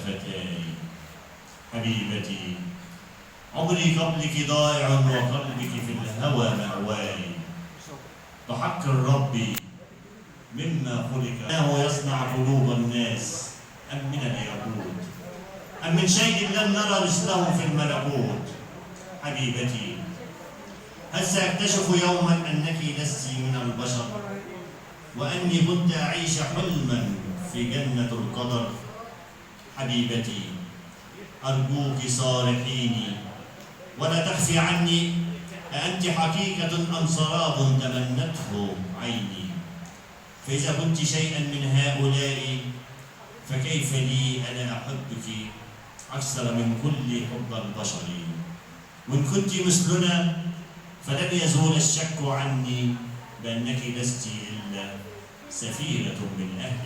شفتاي. حبيبتي عمري قبلك ضائع وقلبك في الهوى مأواي. بحق ربي مما خلق هو يصنع قلوب الناس أم من اليهود أم من شيء لم نرى مثله في الملكوت. حبيبتي هل سأكتشف يوما أنك لست من البشر وأني كنت أعيش حلما في جنة القدر؟ حبيبتي أرجوك صارحيني ولا تخفي عني، أأنت حقيقة أم سراب تمنته عيني؟ فإذا كنت شيئا من هؤلاء فكيف لي أنا أحبك أكثر من كل حب البشر؟ وإن كنت مثلنا فلن يزول الشك عني بأنك لست إلا سفيرة من أهل